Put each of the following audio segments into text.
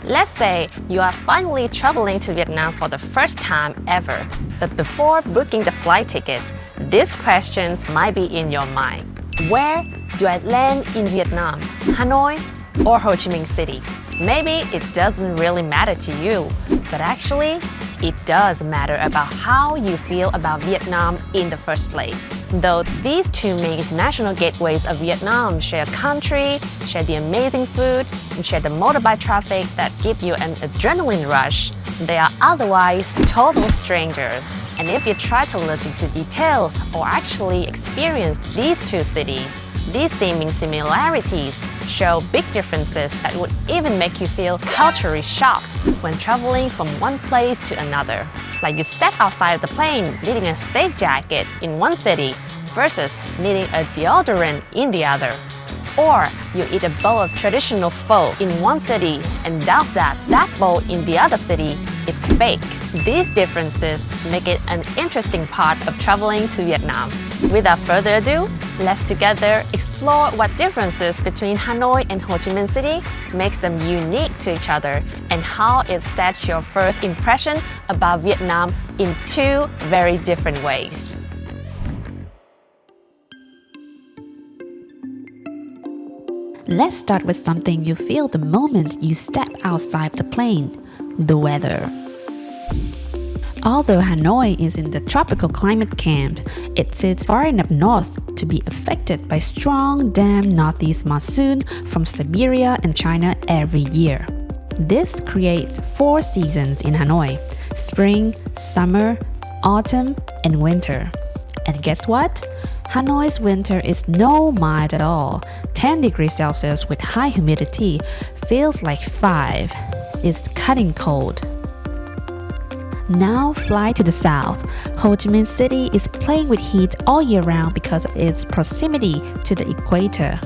Let's say you are finally traveling to Vietnam for the first time ever, but before booking the flight ticket, these questions might be in your mind. Where do I land in Vietnam? Hanoi or Ho Chi Minh City? Maybe it doesn't really matter to you, but actually, it does matter about how you feel about Vietnam in the first place. Though these two main international gateways of Vietnam share a country, share the amazing food, and share the motorbike traffic that give you an adrenaline rush, they are otherwise total strangers. And if you try to look into details or actually experience these two cities, these seeming similarities show big differences that would even make you feel culturally shocked when traveling from one place to another. Like you step outside of the plane needing a thick jacket in one city versus needing a deodorant in the other. Or you eat a bowl of traditional pho in one city and doubt that that bowl in the other city is fake. These differences make it an interesting part of traveling to Vietnam. Without further ado, let's together explore what differences between Hanoi and Ho Chi Minh City makes them unique to each other and how it sets your first impression about Vietnam in two very different ways. Let's start with something you feel the moment you step outside the plane: the weather. Although Hanoi is in the tropical climate camp, it sits far enough north to be affected by strong, damp northeast monsoon from Siberia and China every year. This creates 4 seasons in Hanoi: spring, summer, autumn, and winter. And guess what? Hanoi's winter is no mild at all. 10 degrees Celsius with high humidity feels like 5. It's cutting cold. Now fly to the south. Ho Chi Minh City is playing with heat all year round because of its proximity to the equator.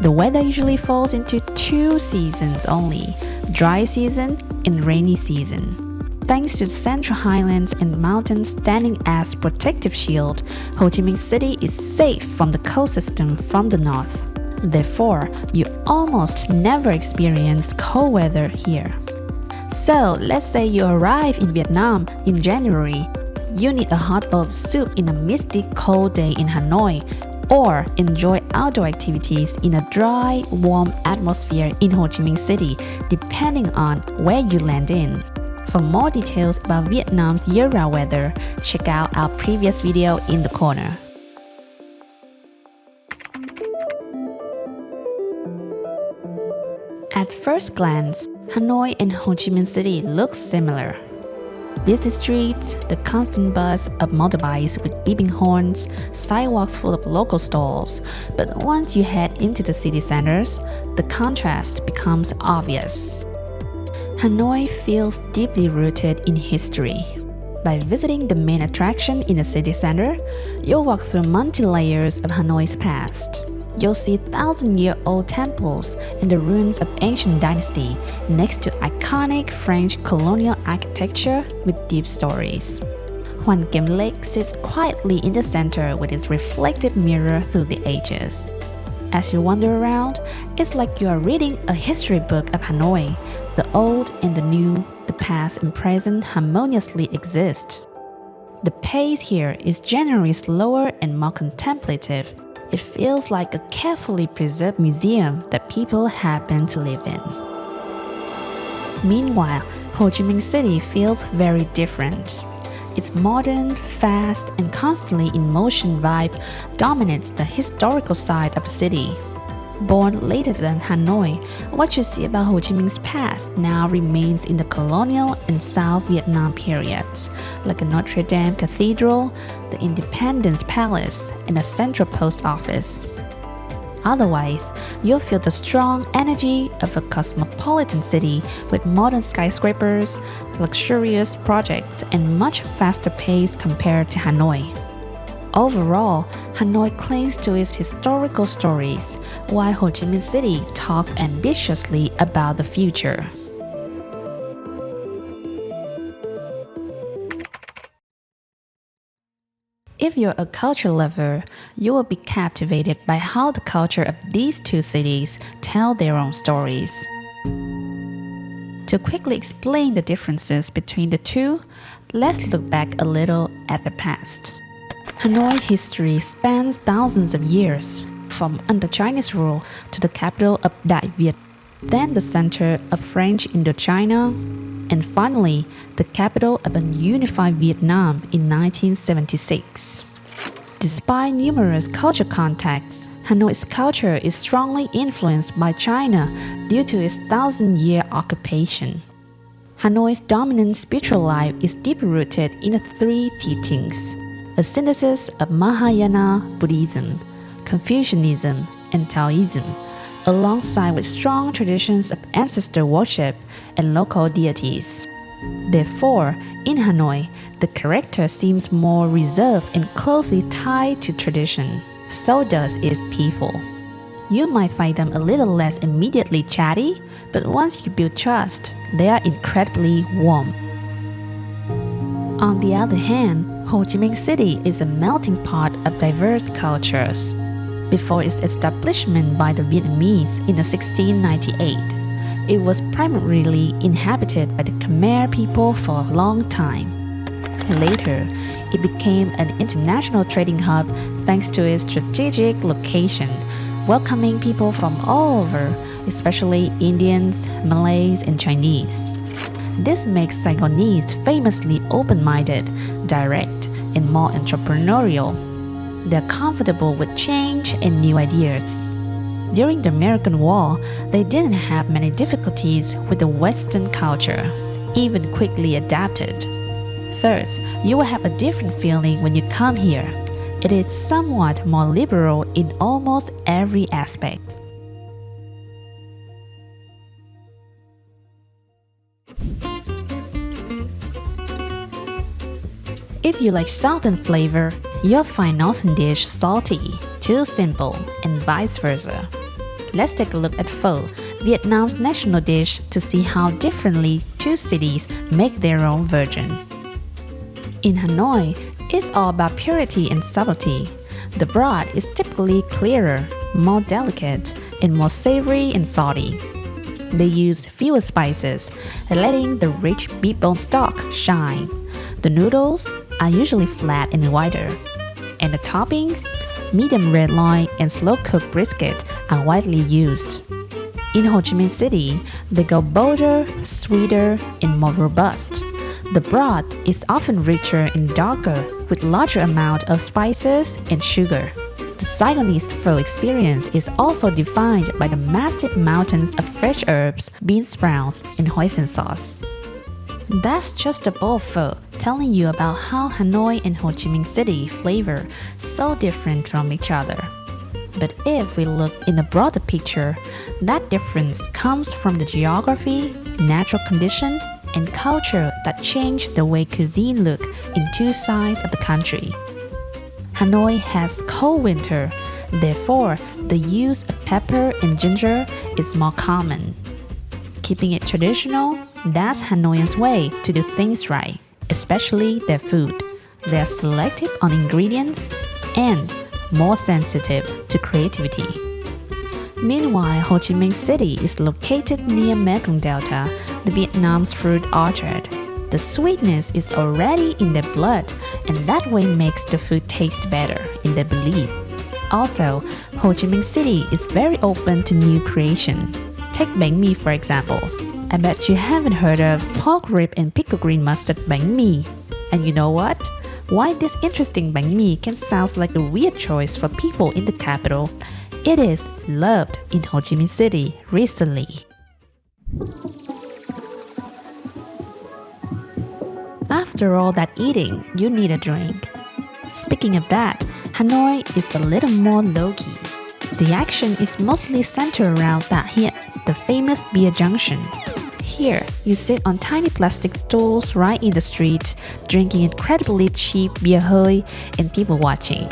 The weather usually falls into 2 seasons only: dry season and rainy season. Thanks to the Central Highlands and mountains standing as protective shield, Ho Chi Minh City is safe from the cold system from the north. Therefore, you almost never experience cold weather here. So, let's say you arrive in Vietnam in January. You need a hot bowl of soup in a misty cold day in Hanoi, or enjoy outdoor activities in a dry, warm atmosphere in Ho Chi Minh City, depending on where you land in. For more details about Vietnam's year-round weather, check out our previous video in the corner. At first glance, Hanoi and Ho Chi Minh City look similar. Busy streets, the constant buzz of motorbikes with beeping horns, sidewalks full of local stalls. But once you head into the city centers, the contrast becomes obvious. Hanoi feels deeply rooted in history. By visiting the main attraction in the city center, you'll walk through multi-layers of Hanoi's past. You'll see 1,000-year-old temples and the ruins of ancient dynasty next to iconic French colonial architecture with deep stories. Hoàn Kiếm Lake sits quietly in the center with its reflective mirror through the ages. As you wander around, it's like you are reading a history book of Hanoi. The old and the new, the past and present harmoniously exist. The pace here is generally slower and more contemplative. It feels like a carefully preserved museum that people happen to live in. Meanwhile, Ho Chi Minh City feels very different. Its modern, fast, and constantly in motion vibe dominates the historical side of the city. Born later than Hanoi, what you see about Ho Chi Minh's past now remains in the colonial and South Vietnam periods, like a Notre Dame Cathedral, the Independence Palace, and a central post office. Otherwise, you'll feel the strong energy of a cosmopolitan city with modern skyscrapers, luxurious projects, and much faster pace compared to Hanoi. Overall, Hanoi clings to its historical stories, while Ho Chi Minh City talks ambitiously about the future. If you're a culture lover, you will be captivated by how the culture of these two cities tell their own stories. To quickly explain the differences between the two, let's look back a little at the past. Hanoi history spans thousands of years, from under Chinese rule to the capital of Đại Việt, then the center of French Indochina, and finally the capital of a unified Vietnam in 1976. Despite numerous culture contacts, Hanoi's culture is strongly influenced by China due to its thousand-year occupation. Hanoi's dominant spiritual life is deeply rooted in the three teachings, a synthesis of Mahayana Buddhism, Confucianism, and Taoism, alongside with strong traditions of ancestor worship and local deities. Therefore, in Hanoi, the character seems more reserved and closely tied to tradition. So does its people. You might find them a little less immediately chatty, but once you build trust, they are incredibly warm. On the other hand, Ho Chi Minh City is a melting pot of diverse cultures. Before its establishment by the Vietnamese in 1698, it was primarily inhabited by the Khmer people for a long time. Later, it became an international trading hub thanks to its strategic location, welcoming people from all over, especially Indians, Malays, and Chinese. This makes Saigonese famously open-minded, direct, and more entrepreneurial. They're comfortable with change and new ideas. During the American War, they didn't have many difficulties with the Western culture, even quickly adapted. Third, you will have a different feeling when you come here. It is somewhat more liberal in almost every aspect. If you like southern flavor, you'll find northern dish salty, too simple, and vice versa. Let's take a look at pho, Vietnam's national dish, to see how differently two cities make their own version. In Hanoi, it's all about purity and subtlety. The broth is typically clearer, more delicate, and more savory and salty. They use fewer spices, letting the rich beef bone stock shine. The noodles are usually flat and wider, and the toppings, medium red loin and slow-cooked brisket, are widely used. In Ho Chi Minh City, they go bolder, sweeter, and more robust. The broth is often richer and darker with larger amount of spices and sugar. The Saigonese pho experience is also defined by the massive mountains of fresh herbs, bean sprouts, and hoisin sauce. That's just a bowl of pho, telling you about how Hanoi and Ho Chi Minh City flavor so different from each other. But if we look in the broader picture, that difference comes from the geography, natural condition, and culture that change the way cuisine look in two sides of the country. Hanoi has cold winter, therefore the use of pepper and ginger is more common. Keeping it traditional, that's Hanoians' way to do things right, especially their food. They are selective on ingredients and more sensitive to creativity. Meanwhile, Ho Chi Minh City is located near Mekong Delta, the Vietnam's fruit orchard. The sweetness is already in their blood, and that way makes the food taste better, in their belief. Also, Ho Chi Minh City is very open to new creation. Take bánh mì for example. I bet you haven't heard of pork rib and pickled green mustard bánh mì. And you know what? Why this interesting bánh mì can sound like a weird choice for people in the capital, it is loved in Ho Chi Minh City recently. After all that eating, you need a drink. Speaking of that, Hanoi is a little more low-key. The action is mostly centered around Tha Hiet, the famous beer junction. Here, you sit on tiny plastic stools right in the street, drinking incredibly cheap beer hơi and people watching.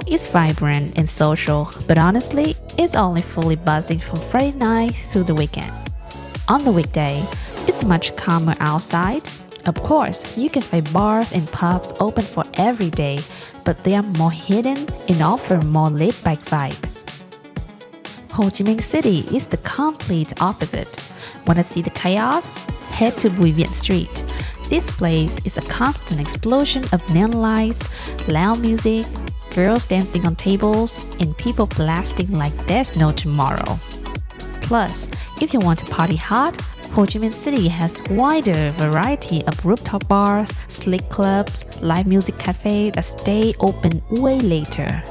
It's vibrant and social, but honestly, it's only fully buzzing from Friday night through the weekend. On the weekday, it's much calmer outside. Of course, you can find bars and pubs open for every day, but they are more hidden and offer more laid-back vibe. Ho Chi Minh City is the complete opposite. Want to see the chaos? head to Bùi Viện Street. This place is a constant explosion of neon lights, loud music, girls dancing on tables, and people blasting like there's no tomorrow. Plus, if you want to party hard, Ho Chi Minh City has wider variety of rooftop bars, slick clubs, live music cafes that stay open way later.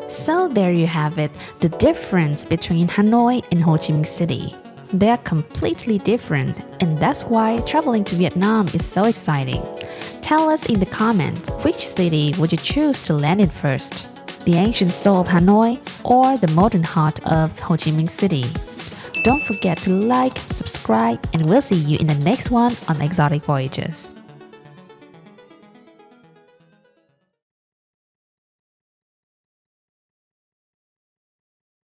So there you have it, the difference between Hanoi and Ho Chi Minh City. They are completely different, and that's why traveling to Vietnam is so exciting. Tell us in the comments, which city would you choose to land in first? The ancient soul of Hanoi or the modern heart of Ho Chi Minh City? Don't forget to like, subscribe, and we'll see you in the next one on Exotic Voyages.